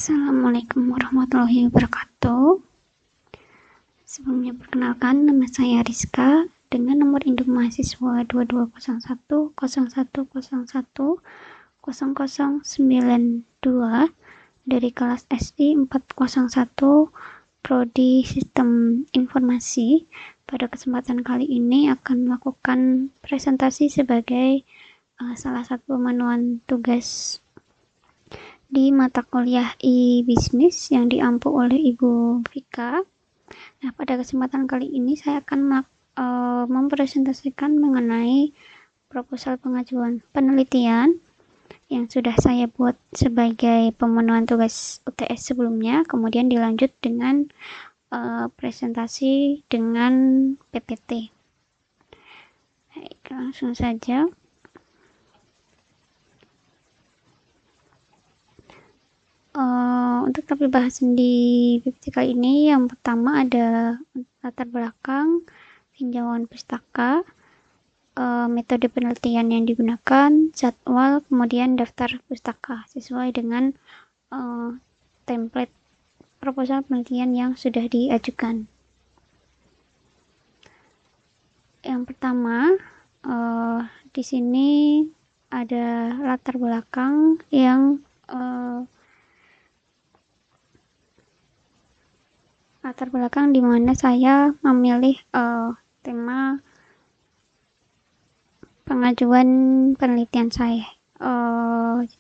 Assalamualaikum warahmatullahi wabarakatuh. Sebelumnya perkenalkan, nama saya Rizka dengan nomor induk mahasiswa 220101010092 dari kelas SD 401 Prodi Sistem Informasi. Pada kesempatan kali ini akan melakukan presentasi sebagai salah satu pemenuhan tugas di mata kuliah e-bisnis yang diampu oleh Ibu Vika. Nah, pada kesempatan kali ini saya akan mempresentasikan mengenai proposal pengajuan penelitian yang sudah saya buat sebagai pemenuhan tugas UTS sebelumnya, kemudian dilanjut dengan presentasi dengan PPT. Baik, langsung saja. Untuk topik bahasan di PPT kali ini, yang pertama ada latar belakang tinjauan pustaka, metode penelitian yang digunakan, jadwal, kemudian daftar pustaka sesuai dengan template proposal penelitian yang sudah diajukan. Yang pertama, di sini ada latar belakang yang di mana saya memilih tema pengajuan penelitian saya.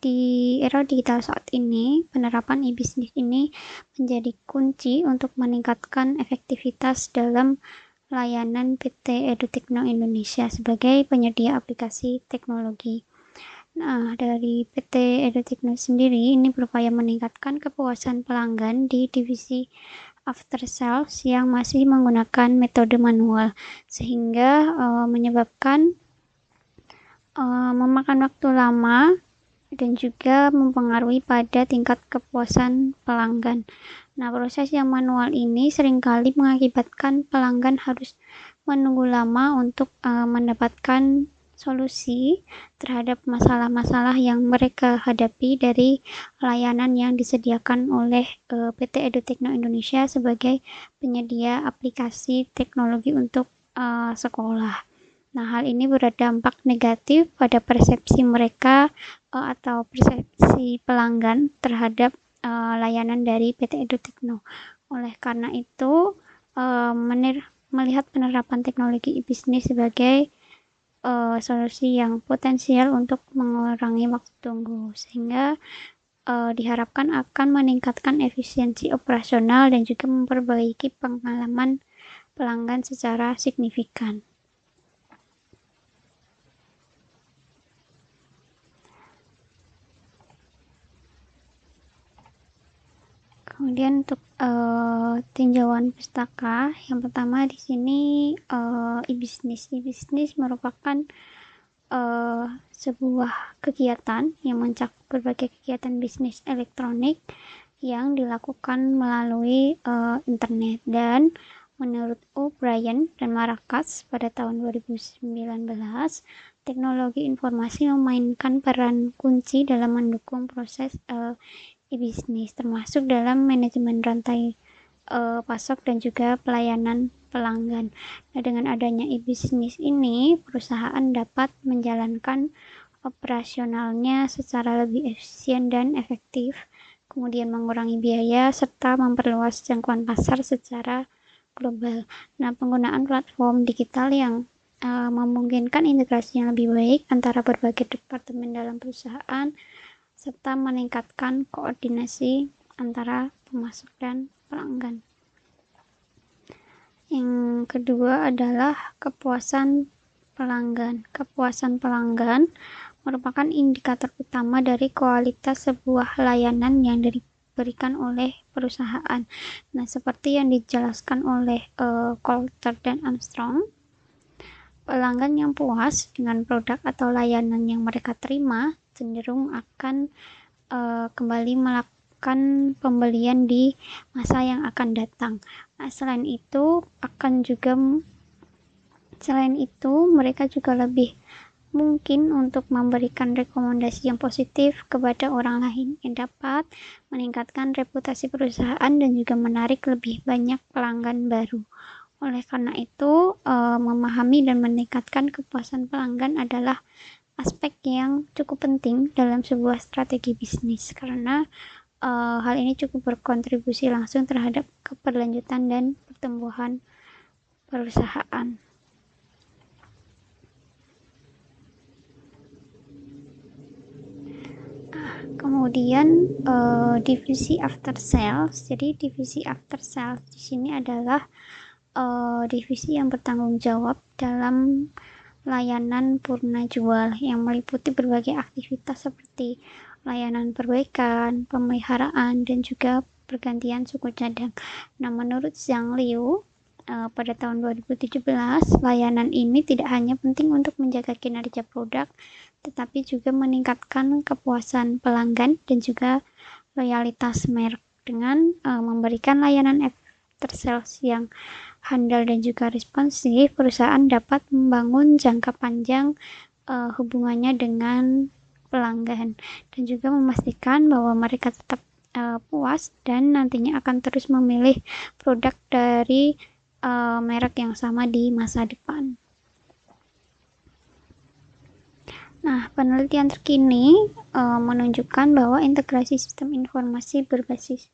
Di era digital saat ini, penerapan e-bisnis ini menjadi kunci untuk meningkatkan efektivitas dalam layanan PT Edutekno Indonesia sebagai penyedia aplikasi teknologi. Nah, dari PT Edutekno sendiri ini berupaya meningkatkan kepuasan pelanggan di divisi after sales yang masih menggunakan metode manual, sehingga menyebabkan memakan waktu lama dan juga mempengaruhi pada tingkat kepuasan pelanggan. Nah, proses yang manual ini seringkali mengakibatkan pelanggan harus menunggu lama untuk mendapatkan solusi terhadap masalah-masalah yang mereka hadapi dari layanan yang disediakan oleh PT Edutekno Indonesia sebagai penyedia aplikasi teknologi untuk sekolah. Nah, hal ini berdampak negatif pada persepsi mereka atau persepsi pelanggan terhadap layanan dari PT Edutekno. Oleh karena itu, melihat penerapan teknologi e-bisnis sebagai solusi yang potensial untuk mengurangi waktu tunggu, sehingga diharapkan akan meningkatkan efisiensi operasional dan juga memperbaiki pengalaman pelanggan secara signifikan. Kemudian untuk tinjauan pustaka, yang pertama di sini e-bisnis. E-bisnis merupakan sebuah kegiatan yang mencakup berbagai kegiatan bisnis elektronik yang dilakukan melalui internet. Dan menurut O'Brien dan Marcus pada tahun 2019, teknologi informasi memainkan peran kunci dalam mendukung proses e-bisnis, termasuk dalam manajemen rantai pasok dan juga pelayanan pelanggan. Nah, dengan adanya e-bisnis ini, perusahaan dapat menjalankan operasionalnya secara lebih efisien dan efektif, kemudian mengurangi biaya serta memperluas jangkauan pasar secara global. Nah, penggunaan platform digital yang memungkinkan integrasi yang lebih baik antara berbagai departemen dalam perusahaan serta meningkatkan koordinasi antara pemasok dan pelanggan. Yang kedua adalah kepuasan pelanggan. Kepuasan pelanggan merupakan indikator utama dari kualitas sebuah layanan yang diberikan oleh perusahaan. Nah, seperti yang dijelaskan oleh Coulter dan Armstrong, pelanggan yang puas dengan produk atau layanan yang mereka terima cenderung akan kembali melakukan pembelian di masa yang akan datang. Nah, selain itu mereka juga lebih mungkin untuk memberikan rekomendasi yang positif kepada orang lain yang dapat meningkatkan reputasi perusahaan dan juga menarik lebih banyak pelanggan baru. Oleh karena itu, memahami dan meningkatkan kepuasan pelanggan adalah aspek yang cukup penting dalam sebuah strategi bisnis, karena hal ini cukup berkontribusi langsung terhadap keberlanjutan dan pertumbuhan perusahaan. Kemudian divisi after sales. Jadi divisi after sales di sini adalah divisi yang bertanggung jawab dalam layanan purna jual yang meliputi berbagai aktivitas seperti layanan perbaikan, pemeliharaan, dan juga pergantian suku cadang. Nah, menurut Zhang Liu, pada tahun 2017, layanan ini tidak hanya penting untuk menjaga kinerja produk, tetapi juga meningkatkan kepuasan pelanggan dan juga loyalitas merek dengan memberikan layanan after sales yang handal dan juga responsif. Perusahaan dapat membangun jangka panjang hubungannya dengan pelanggan dan juga memastikan bahwa mereka tetap puas dan nantinya akan terus memilih produk dari merek yang sama di masa depan. Nah, penelitian terkini menunjukkan bahwa integrasi sistem informasi berbasis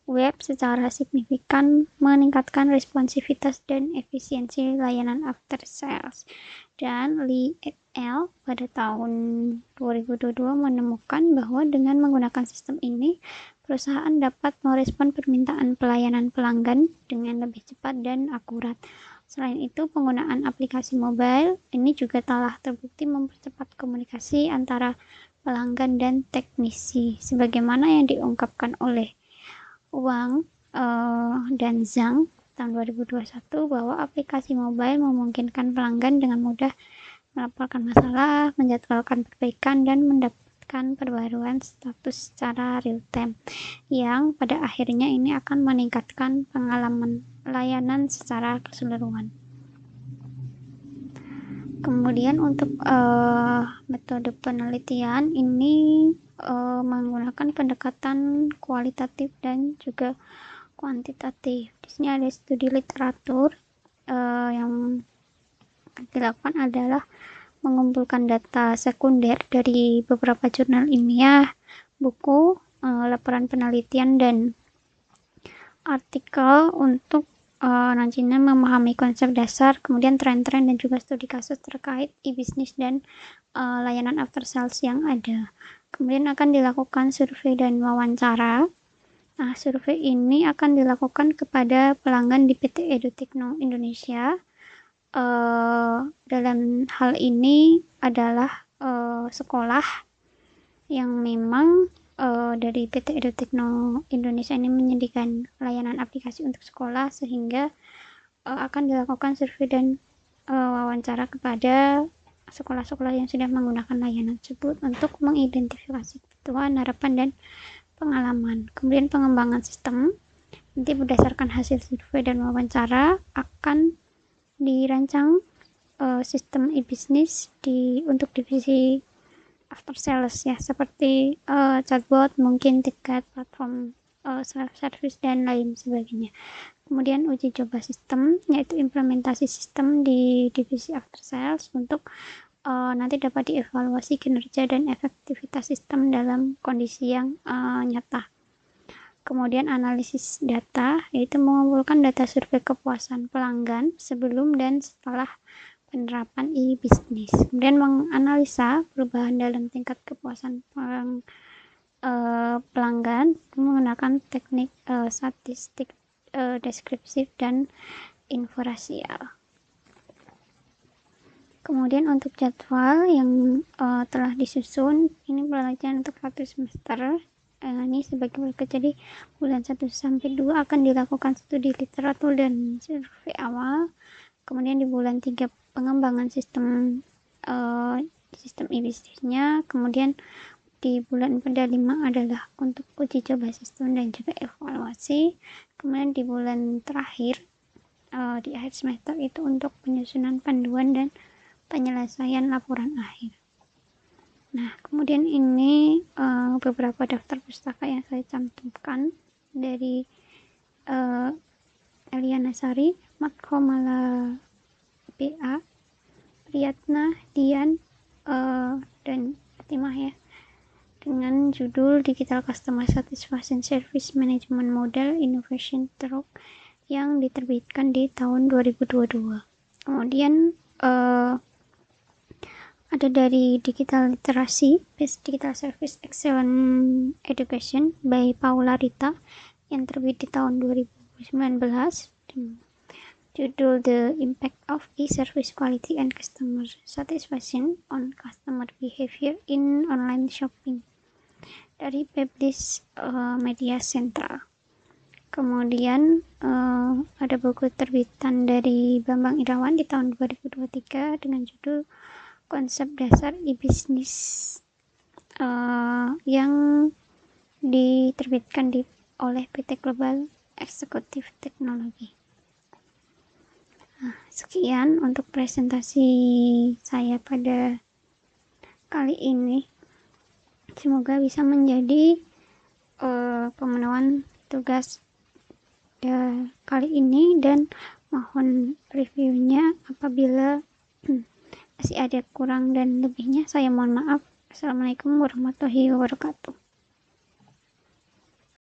web secara signifikan meningkatkan responsivitas dan efisiensi layanan after sales. Dan Li et al. Pada tahun 2022 menemukan bahwa dengan menggunakan sistem ini, perusahaan dapat merespon permintaan pelayanan pelanggan dengan lebih cepat dan akurat. Selain itu, penggunaan aplikasi mobile ini juga telah terbukti mempercepat komunikasi antara pelanggan dan teknisi, sebagaimana yang diungkapkan oleh Wang dan Zhang tahun 2021 bahwa aplikasi mobile memungkinkan pelanggan dengan mudah melaporkan masalah, menjadwalkan perbaikan, dan mendapatkan perbaruan status secara real time, yang pada akhirnya ini akan meningkatkan pengalaman layanan secara keseluruhan. Kemudian untuk metode penelitian ini menggunakan pendekatan kualitatif dan juga kuantitatif. Di sini ada studi literatur yang dilakukan adalah mengumpulkan data sekunder dari beberapa jurnal ilmiah, buku, laporan penelitian, dan artikel untuk nantinya memahami konsep dasar, kemudian tren-tren dan juga studi kasus terkait e-bisnis dan layanan after sales yang ada. Kemudian akan dilakukan survei dan wawancara. Nah, survei ini akan dilakukan kepada pelanggan di PT EduTechno Indonesia. Dalam hal ini adalah sekolah yang memang dari PT EduTechno Indonesia ini menyediakan layanan aplikasi untuk sekolah, sehingga akan dilakukan survei dan wawancara kepada sekolah-sekolah yang sudah menggunakan layanan tersebut untuk mengidentifikasi kebutuhan, harapan, dan pengalaman. Kemudian pengembangan sistem nanti berdasarkan hasil survei dan wawancara akan dirancang sistem e-bisnis untuk divisi after sales ya, seperti chatbot, mungkin tiket, platform self service, dan lain sebagainya. Kemudian uji coba sistem, yaitu implementasi sistem di divisi after sales untuk nanti dapat dievaluasi kinerja dan efektivitas sistem dalam kondisi yang nyata. Kemudian analisis data, yaitu mengumpulkan data survei kepuasan pelanggan sebelum dan setelah penerapan e-bisnis. Kemudian menganalisa perubahan dalam tingkat kepuasan pelanggan menggunakan teknik statistik deskriptif dan inferensial. Kemudian untuk jadwal yang telah disusun, ini penelitian untuk 1 semester. Ini sebagai berikut. Jadi bulan 1 sampai 2 akan dilakukan studi literatur dan survei awal. Kemudian di bulan 3 pengembangan sistem e-bisnisnya. Kemudian di bulan 4 dan 5 adalah untuk uji coba sistem dan juga evaluasi. Kemudian di bulan terakhir di akhir semester itu untuk penyusunan panduan dan penyelesaian laporan akhir. Nah, kemudian ini beberapa daftar pustaka yang saya cantumkan dari Eliana Sari, Matkomala BA, Priyatna, Dian, dan Fatimah ya, dengan judul Digital Customer Satisfaction Service Management Model Innovation Track yang diterbitkan di tahun 2022. Kemudian ada dari Digital Literacy Best Digital Service Excellent Education by Paula Rita yang terbit di tahun 2019, judul The Impact of E-Service Quality and Customer Satisfaction on Customer Behavior in Online Shopping dari Publish Media Central. Kemudian ada buku terbitan dari Bambang Irawan di tahun 2023 dengan judul Konsep Dasar E-Business yang diterbitkan oleh PT Global Executive Technology. Nah, sekian untuk presentasi saya pada kali ini. Semoga bisa menjadi pemenuhan tugas kali ini, dan mohon reviewnya apabila masih ada kurang dan lebihnya. Saya mohon maaf. Assalamualaikum warahmatullahi wabarakatuh.